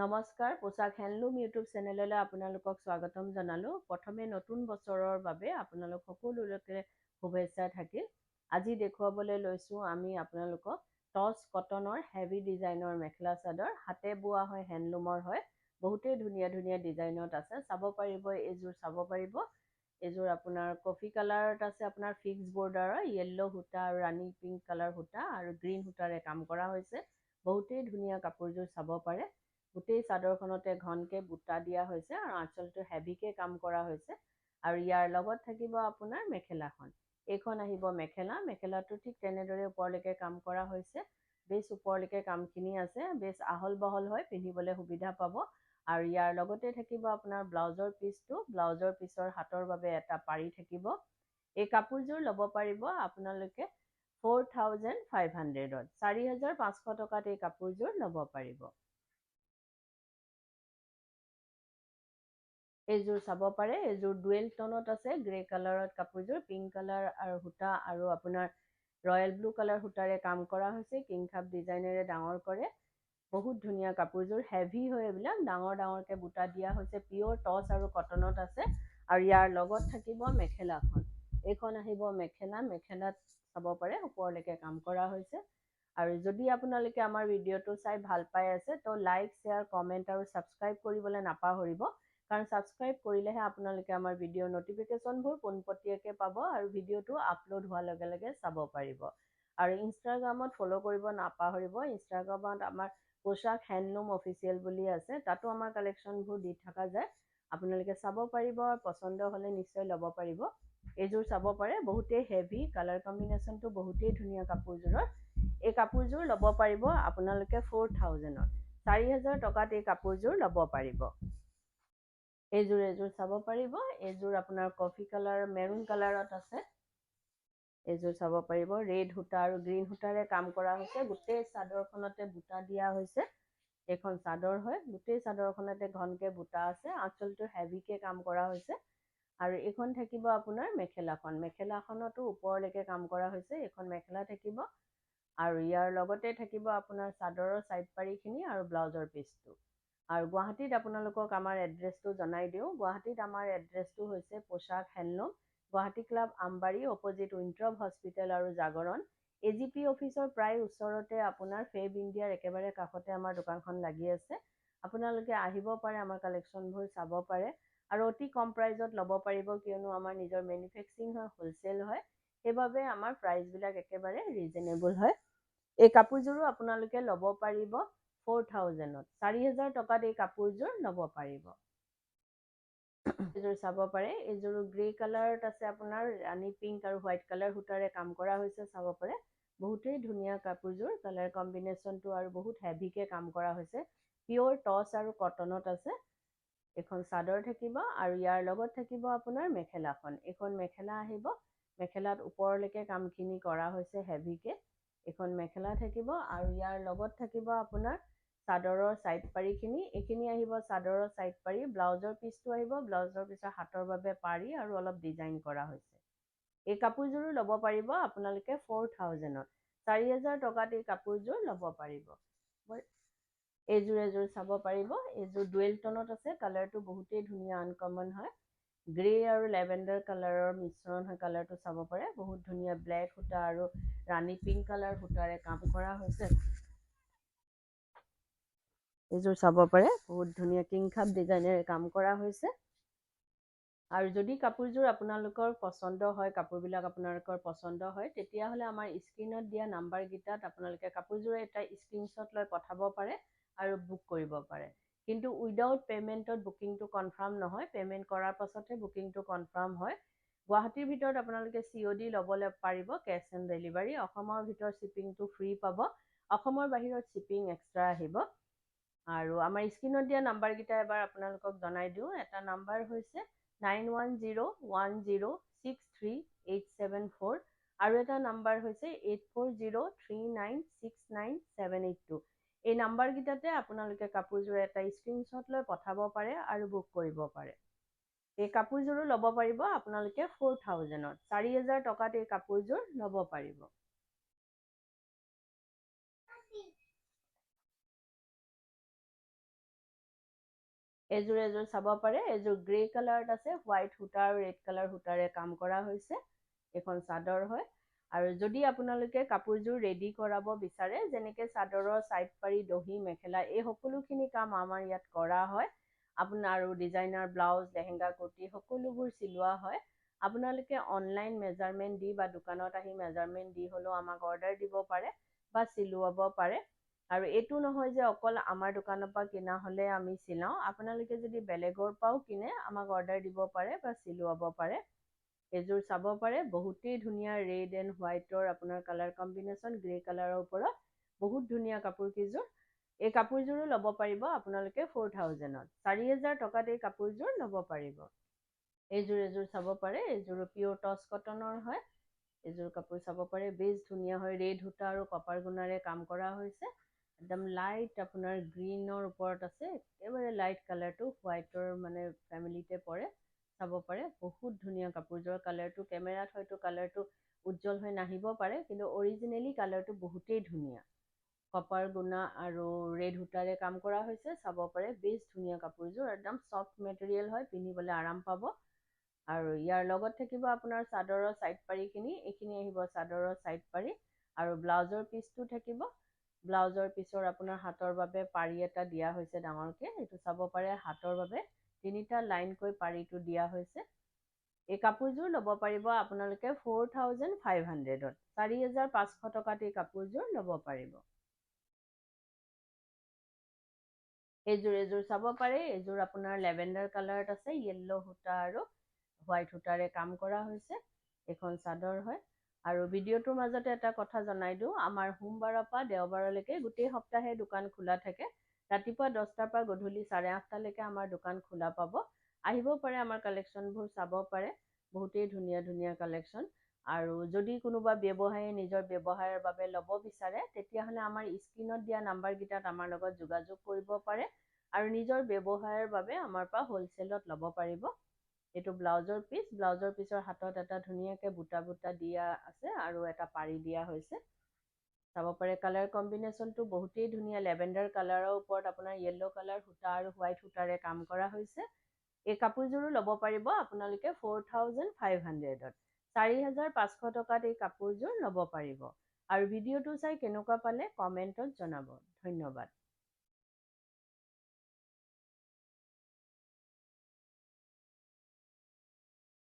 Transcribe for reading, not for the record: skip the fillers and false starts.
নমস্কাৰ, পোচাক handloom YouTube চেনেললৈ আপোনালোকক স্বাগতম জনালোঁ। প্ৰথমে নতুন বছৰৰ বাবে আপোনালোক সকলোলৈকে শুভেচ্ছা থাকিল। আজি দেখুৱাবলৈ লৈছোঁ আমি আপোনালোকক টচ কটনৰ হেভি ডিজাইনৰ মেখেলা চাদৰ, হাতে বোৱা হয়, হেণ্ডলুমৰ হয়, বহুতেই ধুনীয়া ধুনীয়া ডিজাইনত আছে। চাব পাৰিব, এইযোৰ চাব পাৰিব। এইযোৰ আপোনাৰ কফি কালাৰত আছে, আপোনাৰ ফিক্স বৰ্ডাৰৰ য়েল্লো সূতা আৰু ৰাণী পিংক কালাৰ সূতা আৰু গ্ৰীণ সূতাৰে কাম কৰা হৈছে। বহুতেই ধুনীয়া কাপোৰযোৰ চাব পাৰে। গোটেই চাদৰখনতে ঘনকে বুটা দিয়া হৈছে আৰু আঁচলটো হেভিকে কাম কৰা হৈছে। আৰু ইয়াৰ লগত থাকিব আপোনাৰ মেখেলাখন। এইখন আহিব মেখেলা, মেখেলাটো ঠিক তেনেদৰে ওপৰলৈকে কাম কৰা হৈছে। বেছ ওপৰলৈকে কামখিনি আছে, বেছ আহল বহল হয়, পিন্ধিবলৈ সুবিধা পাব। আৰু ইয়াৰ লগতে থাকিব আপোনাৰ ব্লাউজৰ পিচটো, ব্লাউজৰ পিচৰ হাতৰ বাবে এটা পাৰি থাকিব। এই কাপোৰযোৰ ল'ব পাৰিব আপোনালোকে 4500ত, 4500 টকাত এই কাপোৰযোৰ ল'ব পাৰিব। এইযোৰ চাব পাৰে, এইযোৰ ডুৱেল টনত আছে, গ্ৰে কালাৰত কাপোৰযোৰ, পিংক কালাৰ আৰু সূতা আৰু আপোনাৰ ৰয়েল ব্লু কালাৰ সূতাৰে কাম কৰা হৈছে। কিংখাপ ডিজাইনেৰে ডাঙৰ কৰে, বহুত ধুনীয়া কাপোৰযোৰ, হেভি হয় এইবিলাক, ডাঙৰ ডাঙৰকৈ বুটা দিয়া হৈছে, পিয়ৰ টচ আৰু কটনত আছে। আৰু ইয়াৰ লগত থাকিব মেখেলাখন। এইখন আহিব মেখেলা, মেখেলাত চাব পাৰে ওপৰলৈকে কাম কৰা হৈছে। আৰু যদি আপোনালোকে আমাৰ ভিডিঅ'টো চাই ভাল পাই আছে তো লাইক, শ্বেয়াৰ, কমেণ্ট আৰু ছাবস্ক্ৰাইব কৰিবলৈ নাপাহৰিব। কাৰণ ছাবস্ক্ৰাইব কৰিলেহে আপোনালোকে আমাৰ ভিডিঅ'ৰ নটিফিকেশ্যনবোৰ পোনপটীয়াকৈ পাব আৰু ভিডিঅ'টো আপলোড হোৱাৰ লগে লগে চাব পাৰিব। আৰু ইনষ্টাগ্ৰামত ফ'ল' কৰিব নাপাহৰিব। ইনষ্টাগ্ৰামত আমাৰ পোচাক হেণ্ডলুম অফিচিয়েল বুলি আছে, তাতো আমাৰ কালেকশ্যনবোৰ দি থকা যায়। আপোনালোকে চাব পাৰিব, পচন্দ হ'লে নিশ্চয় ল'ব পাৰিব। এইযোৰ চাব পাৰে, বহুতেই হেভি, কালাৰ কম্বিনেশ্যনটো বহুতেই ধুনীয়া কাপোৰযোৰৰ। এই কাপোৰযোৰ ল'ব পাৰিব আপোনালোকে 4000ত, 4000 টকাত এই কাপোৰযোৰ ল'ব পাৰিব। এইযোৰ চাব পাৰিব, এইযোৰ আপোনাৰ কফি কালাৰ, মেৰুন কালাৰত আছে। এইযোৰ চাব পাৰিব, ৰেড সূতা আৰু গ্ৰীণ সূতাৰে কাম কৰা হৈছে। গোটেই চাদৰখনতে বুটা দিয়া হৈছে। এইখন চাদৰ হয়, গোটেই চাদৰখনতে ঘনকে বুটা আছে, আঁচলটো হেভিকে কাম কৰা হৈছে। আৰু এইখন থাকিব আপোনাৰ মেখেলাখন, মেখেলাখনতো ওপৰলৈকে কাম কৰা হৈছে। এইখন মেখেলা থাকিব আৰু ইয়াৰ লগতে থাকিব আপোনাৰ চাদৰৰ ছাইড পাৰিখিনি আৰু ব্লাউজৰ পিচটো। আৰু গুৱাহাটীত আপোনালোকক আমাৰ এড্ৰেছটো জনাই দিওঁ। গুৱাহাটীত আমাৰ এড্ৰেছটো হৈছে Poshak handloom, Guwahati club Ambari, opposite Winthrop hospital আৰু জাগৰণ। AGP অফিচৰ প্ৰায় ওচৰতে আপোনাৰ ফেব ইণ্ডিয়াৰ একেবাৰে কাষতে আমাৰ দোকানখন লাগি আছে। আপোনালোকে আহিব পাৰে, আমাৰ কালেকশ্যনবোৰ চাব পাৰে আৰু অতি কম প্ৰাইজত ল'ব পাৰিব, কিয়নো আমাৰ নিজৰ মেনুফেকচাৰিং হয়, হ'লচেল হয়। সেইবাবে আমাৰ প্ৰাইচবিলাক একেবাৰে ৰিজনেবল হয়। এই কাপোৰযোৰো আপোনালোকে ল'ব পাৰিব 4000ত, 4000 টকাত এই কাপোৰযোৰ ল'ব পাৰিব। এইযোৰ চাব পাৰে, এইযোৰ গ্ৰে কালাৰত আছে, আপোনাৰ ৰাণী পিংক আৰু হোৱাইট কালাৰ সূতাৰে কাম কৰা হৈছে, চাব পাৰে। বহুতেই ধুনীয়া কাপোৰযোৰ, কালাৰ কম্বিনেশ্যনটো আৰু বহুত হেভিকে কাম কৰা হৈছে। পিয়ৰ টচ আৰু কটনত আছে। এখন চাদৰ থাকিব আৰু ইয়াৰ লগত থাকিব আপোনাৰ মেখেলাখন। এইখন মেখেলা আহিব, মেখেলাত ওপৰলৈকে কামখিনি কৰা হৈছে হেভিকে। এইখন মেখেলা থাকিব আৰু ইয়াৰ লগত থাকিব আপোনাৰ চাদৰৰ ছাইড পাৰিখিনি। এইখিনি আহিব চাদৰৰ ছাইড পাৰি, ব্লাউজৰ পিচটো আহিব, ব্লাউজৰ পিছৰ হাতৰ বাবে পাৰি আৰু অলপ ডিজাইন কৰা হৈছে। এই কাপোৰযোৰো ল'ব পাৰিব আপোনালোকে 4000ত, 4000 টকাত এই কাপোৰযোৰ ল'ব পাৰিব। এইযোৰ চাব পাৰিব, এইযোৰ ডুৱেল টনত আছে, কালাৰটো বহুতেই ধুনীয়া, আনকমন হয়। গ্ৰে আৰু লেভেণ্ডাৰ কালাৰৰ মিশ্ৰণ হয়, কালাৰটো চাব পাৰে। বহুত ধুনীয়া ব্লেক সূতা আৰু ৰাণী পিংক কালাৰ সূতাৰে কাম কৰা হৈছে। এইযোৰ চাব পাৰে, বহুত ধুনীয়া কিংখাপ ডিজাইনেৰে কাম কৰা হৈছে। আৰু যদি কাপোৰযোৰ আপোনালোকৰ পচন্দ হয়, কাপোৰবিলাক আপোনালোকৰ পচন্দ হয়, তেতিয়াহ'লে আমাৰ স্ক্ৰীণত দিয়া নাম্বাৰকেইটাত আপোনালোকে কাপোৰযোৰৰ এটা স্ক্ৰীনশ্বট লৈ পঠাব পাৰে আৰু বুক কৰিব পাৰে। কিন্তু উইদাউট পে'মেণ্টত বুকিংটো কনফাৰ্ম নহয়, পে'মেণ্ট কৰাৰ পাছতহে বুকিংটো কনফাৰ্ম হয়। গুৱাহাটীৰ ভিতৰত আপোনালোকে COD ল'বলৈ পাৰিব, কেছ অন ডেলিভাৰী। অসমৰ ভিতৰত শ্বিপিংটো ফ্ৰী পাব, অসমৰ বাহিৰত শ্বিপিং এক্সট্ৰা আহিব। আৰু আমাৰ স্ক্ৰীণত দিয়া নাম্বাৰকেইটা এবাৰ আপোনালোকক জনাই দিওঁ। এটা নাম্বাৰ হৈছে 9101063874 আৰু এটা নাম্বাৰ হৈছে 8403969782। এই নাম্বাৰকেইটাতে আপোনালোকে কাপোৰযোৰ এটা স্ক্ৰীনশ্বট লৈ পঠাব পাৰে আৰু বুক কৰিব পাৰে। এই কাপোৰযোৰো ল'ব পাৰিব আপোনালোকে 4000ত, 4000 টকাত এই কাপোৰযোৰ ল'ব পাৰিব। এযোৰ চাব পাৰে। এযোৰ গ্ৰে কালাৰত আছে, হোৱাইট সূতা আৰু ৰেড কালাৰ সূতাৰে কাম কৰা হৈছে। এখন চাদৰ হয়। আৰু যদি আপোনালোকে কাপোৰযোৰ ৰেডি কৰাব বিচাৰে, যেনেকৈ চাদৰৰ ছাইড পাৰি, দহি, মেখেলা, এই সকলোখিনি কাম আমাৰ ইয়াত কৰা হয়। আপোনাৰ আৰু ডিজাইনাৰ ব্লাউজ, লেহেংগা, কুৰ্তি সকলোবোৰ চিলোৱা হয়। আপোনালোকে অনলাইন মেজাৰমেণ্ট দি বা দোকানত আহি মেজাৰমেণ্ট দি হ'লেও আমাক অৰ্ডাৰ দিব পাৰে বা চিলোৱাব পাৰে। আৰু এইটো নহয় যে অকল আমাৰ দোকানৰ পৰা কিনা হ'লে আমি চিলাওঁ। আপোনালোকে যদি বেলেগৰ পৰাও কিনে আমাক অৰ্ডাৰ দিব পাৰে বা চিলোৱাব পাৰে। এযোৰ চাব পাৰে, বহুতেই ধুনীয়া ৰেড এণ্ড হোৱাইটৰ আপোনাৰ কালাৰ কম্বিনেশ্যন, গ্ৰে কালাৰৰ ওপৰত বহুত ধুনীয়া কাপোৰকেইযোৰ। এই কাপোৰযোৰো ল'ব পাৰিব আপোনালোকে 4000ত। 4000 টকাত এই কাপোৰযোৰ ল'ব পাৰিব। এযোৰ চাব পাৰে, এযোৰ পিয়ৰ টচ কটনৰ হয়। এযোৰ কাপোৰ চাব পাৰে, বেছ ধুনীয়া হয়। ৰেড সূতা আৰু কপাৰ গুণাৰে কাম কৰা হৈছে। একদম লাইট আপোনাৰ গ্ৰীণৰ ওপৰত আছে, একেবাৰে লাইট কালাৰটো, হোৱাইটৰ মানে ফেমিলিতে পৰে। চাব পাৰে, বহুত ধুনীয়া কাপোৰযোৰৰ কালাৰটো। কেমেৰাত হয়তো কালাৰটো উজ্জ্বল হৈ নাহিব পাৰে, কিন্তু অৰিজিনেলি কালাৰটো বহুতেই ধুনীয়া। কপাৰ গুণা আৰু ৰেড সূতাৰে কাম কৰা হৈছে। চাব পাৰে, বেছ ধুনীয়া কাপোৰযোৰ, একদম ছফ্ট মেটেৰিয়েল হয়, পিন্ধিবলৈ আৰাম পাব। আৰু ইয়াৰ লগত থাকিব আপোনাৰ চাদৰৰ ছাইড পাৰিখিনি। এইখিনি আহিব চাদৰৰ ছাইড পাৰি, আৰু ব্লাউজৰ পিচটো থাকিব। ব্লাউজৰ পিছৰ আপোনাৰ হাতৰ বাবে পাৰি এটা দিয়া হৈছে ডাঙৰকৈ, এইটো চাব পাৰে। হাতৰ বাবে 3টা লাইনকৈ পাৰিটো দিয়া হৈছে। এই কাপোৰযোৰ ল'ব পাৰিব আপোনালোকে 4500ত। 4500 টকাত এই কাপোৰযোৰ ল'ব পাৰিব। এযোৰ চাব পাৰে, এযোৰ আপোনাৰ লেভেণ্ডাৰ কালাৰত আছে, য়েল্লো সূতা আৰু হোৱাইট সূতাৰে কাম কৰা হৈছে। এখন চাদৰ হয়। আৰু ভিডিঅ'টোৰ মাজতে এটা কথা জনাই দিওঁ, আমাৰ সোমবাৰৰ পৰা দেওবাৰলৈকে গোটেই সপ্তাহে দোকান খোলা থাকে। ৰাতিপুৱা 10টাৰ পৰা গধূলি 8:30লৈকে আমাৰ দোকান খোলা পাব। আহিব পাৰে, আমাৰ কালেকশ্যনবোৰ চাব পাৰে। বহুতেই ধুনীয়া ধুনীয়া কালেকশ্যন। আৰু যদি কোনোবা ব্যৱসায়ী নিজৰ ব্যৱসায়ৰ বাবে ল'ব বিচাৰে, তেতিয়াহ'লে আমাৰ স্ক্ৰীণত দিয়া নাম্বাৰকেইটাত আমাৰ লগত যোগাযোগ কৰিব পাৰে আৰু নিজৰ ব্যৱসায়ৰ বাবে আমাৰ পৰা হ'লচেলত ল'ব পাৰিব। এইটো ব্লাউজৰ পিচ। ব্লাউজৰ পিচৰ হাতত এটা ধুনীয়াকৈ বুটা বুটা দিয়া আছে আৰু এটা পাৰি দিয়া হৈছে। চাব পাৰে, কালাৰ কম্বিনেশ্যনটো বহুতেই ধুনীয়া। লেভেণ্ডাৰ কালাৰৰ ওপৰত আপোনাৰ য়েল্লো কালাৰ সূতা আৰু হোৱাইট সূতাৰে কাম কৰা হৈছে। এই কাপোৰযোৰো ল'ব পাৰিব আপোনালোকে 4500ত। 4500 টকাত এই কাপোৰযোৰ ল'ব পাৰিব। আৰু ভিডিঅ'টো চাই কেনেকুৱা পালে কমেণ্টত জনাব। ধন্যবাদ।